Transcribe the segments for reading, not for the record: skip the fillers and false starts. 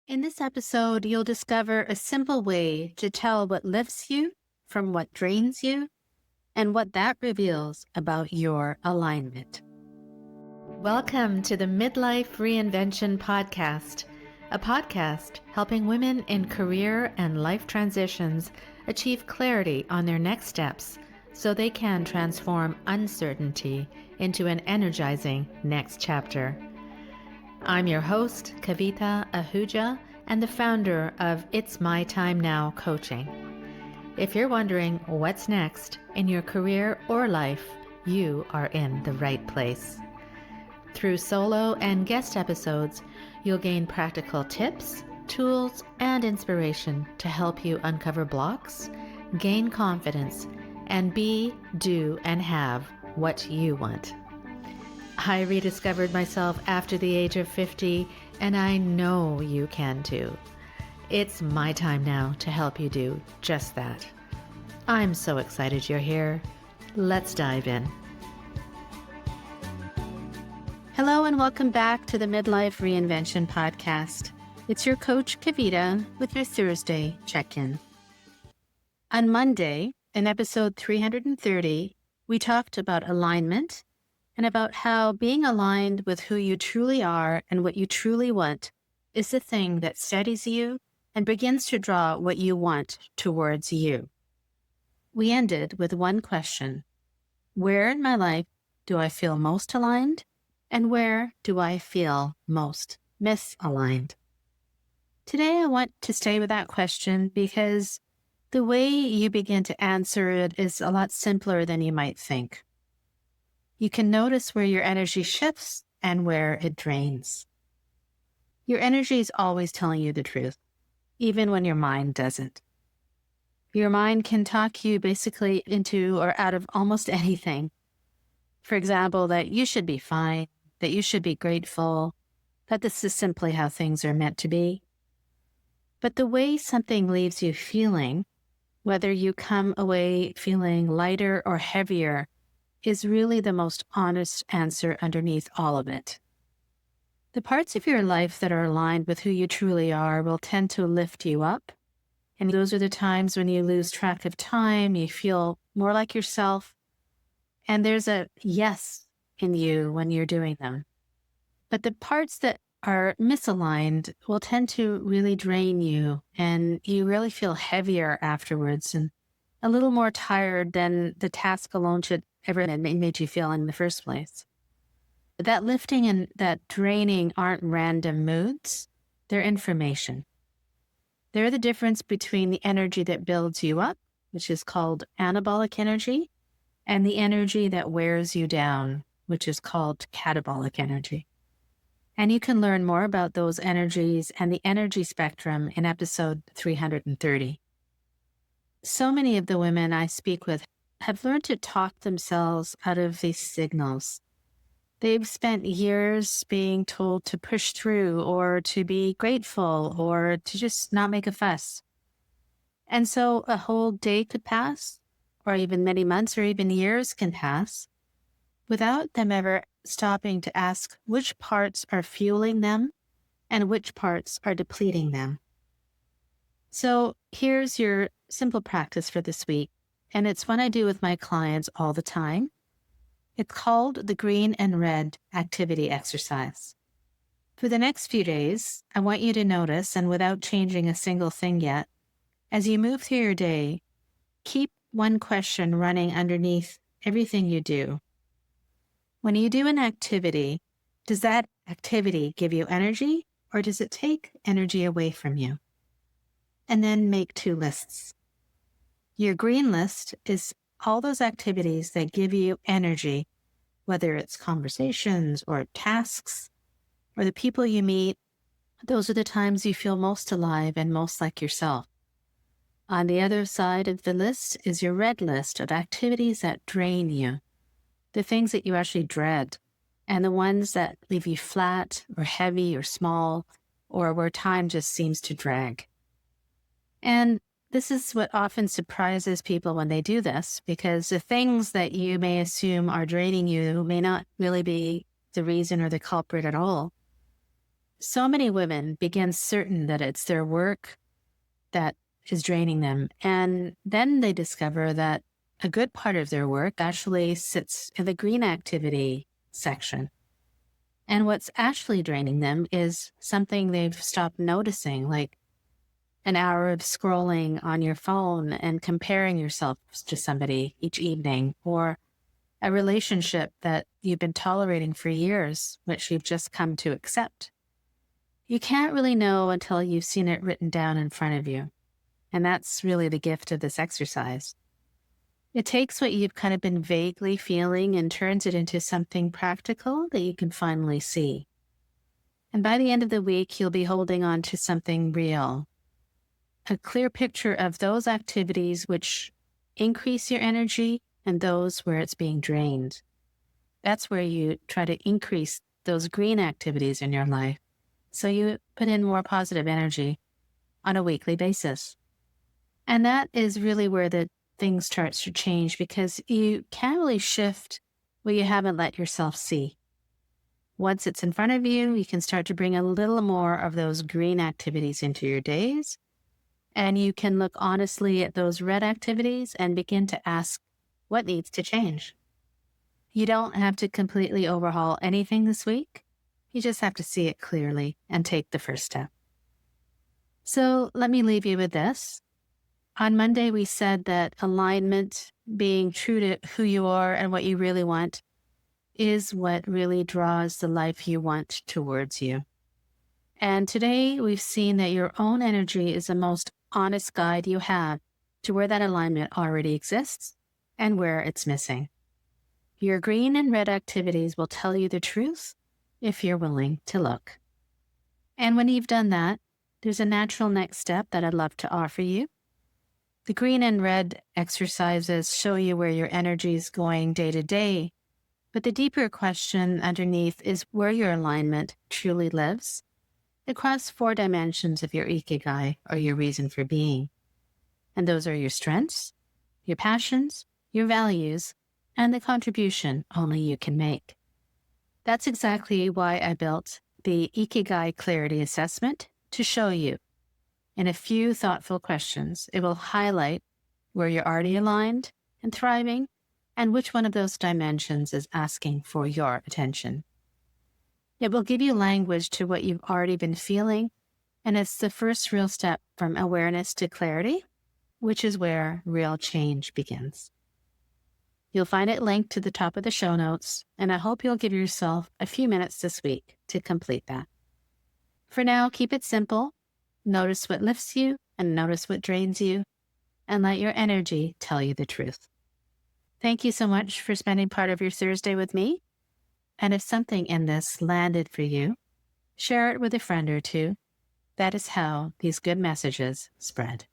In this episode, you'll discover a simple way to tell what lifts you from what drains you and what that reveals about your alignment. Welcome to the Midlife Reinvention Podcast, a podcast helping women in career and life transitions achieve clarity on their next steps so they can transform uncertainty into an energizing next chapter. I'm your host, Kavita Ahuja, and the founder of It's My Time Now Coaching. If you're wondering what's next in your career or life, you are in the right place. Through solo and guest episodes, you'll gain practical tips, tools, and inspiration to help you uncover blocks, gain confidence, and be, do, and have what you want. I rediscovered myself after the age of 50, and I know you can too. It's my time now to help you do just that. I'm so excited you're here. Let's dive in. Hello and welcome back to the Midlife Reinvention Podcast. It's your coach, Kavita, with your Thursday check-in. On Monday, in episode 330, we talked about alignment and about how being aligned with who you truly are and what you truly want is the thing that steadies you and begins to draw what you want towards you. We ended with one question: where in my life do I feel most aligned, and where do I feel most misaligned? Today, I want to stay with that question because the way you begin to answer it is a lot simpler than you might think. You can notice where your energy shifts and where it drains. Your energy is always telling you the truth, even when your mind doesn't. Your mind can talk you basically into or out of almost anything. For example, that you should be fine, that you should be grateful, that this is simply how things are meant to be. But the way something leaves you feeling, whether you come away feeling lighter or heavier, is really the most honest answer underneath all of it. The parts of your life that are aligned with who you truly are will tend to lift you up. And those are the times when you lose track of time, you feel more like yourself, and there's a yes in you when you're doing them. But the parts that are misaligned will tend to really drain you, and you really feel heavier afterwards and a little more tired than the task alone should ever have made you feel in the first place. That lifting and that draining aren't random moods, they're information. They're the difference between the energy that builds you up, which is called anabolic energy, and the energy that wears you down, which is called catabolic energy. And you can learn more about those energies and the energy spectrum in episode 330. So many of the women I speak with have learned to talk themselves out of these signals. They've spent years being told to push through or to be grateful or to just not make a fuss. And so a whole day could pass, or even many months or even years can pass, without them ever stopping to ask which parts are fueling them and which parts are depleting them. So here's your simple practice for this week, and it's one I do with my clients all the time. It's called the green and red activity exercise. For the next few days, I want you to notice, and without changing a single thing yet, as you move through your day, keep one question running underneath everything you do. When you do an activity, does that activity give you energy, or does it take energy away from you? And then make two lists. Your green list is all those activities that give you energy, whether it's conversations or tasks or the people you meet. Those are the times you feel most alive and most like yourself. On the other side of the list is your red list of activities that drain you, the things that you actually dread, and the ones that leave you flat or heavy or small, or where time just seems to drag. And this is what often surprises people when they do this, because the things that you may assume are draining you may not really be the reason or the culprit at all. So many women begin certain that it's their work that is draining them. And then they discover that a good part of their work actually sits in the green activity section. And what's actually draining them is something they've stopped noticing, like an hour of scrolling on your phone and comparing yourself to somebody each evening, or a relationship that you've been tolerating for years, which you've just come to accept. You can't really know until you've seen it written down in front of you. And that's really the gift of this exercise. It takes what you've kind of been vaguely feeling and turns it into something practical that you can finally see. And by the end of the week, you'll be holding on to something real, a clear picture of those activities which increase your energy and those where it's being drained. That's where you try to increase those green activities in your life. So you put in more positive energy on a weekly basis. And that is really where the thing starts to change, because you can't really shift what you haven't let yourself see. Once it's in front of you, you can start to bring a little more of those green activities into your days. And you can look honestly at those red activities and begin to ask what needs to change. You don't have to completely overhaul anything this week. You just have to see it clearly and take the first step. So let me leave you with this. On Monday, we said that alignment, being true to who you are and what you really want, is what really draws the life you want towards you. And today, we've seen that your own energy is the most honest guide you have to where that alignment already exists and where it's missing. Your green and red activities will tell you the truth if you're willing to look. And when you've done that, there's a natural next step that I'd love to offer you. The green and red exercises show you where your energy is going day to day, but the deeper question underneath is where your alignment truly lives across 4 dimensions of your ikigai, or your reason for being. And those are your strengths, your passions, your values, and the contribution only you can make. That's exactly why I built the Ikigai Clarity Assessment to show you. In a few thoughtful questions, it will highlight where you're already aligned and thriving, and which one of those dimensions is asking for your attention. It will give you language to what you've already been feeling, and it's the first real step from awareness to clarity, which is where real change begins. You'll find it linked to the top of the show notes, and I hope you'll give yourself a few minutes this week to complete that. For now, keep it simple. Notice what lifts you and notice what drains you, and let your energy tell you the truth. Thank you so much for spending part of your Thursday with me. And if something in this landed for you, share it with a friend or two. That is how these good messages spread.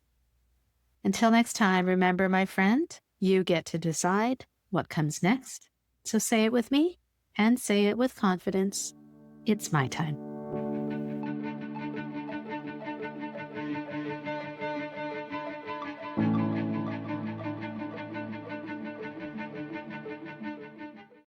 Until next time, remember, my friend, you get to decide what comes next. So say it with me and say it with confidence. It's my time.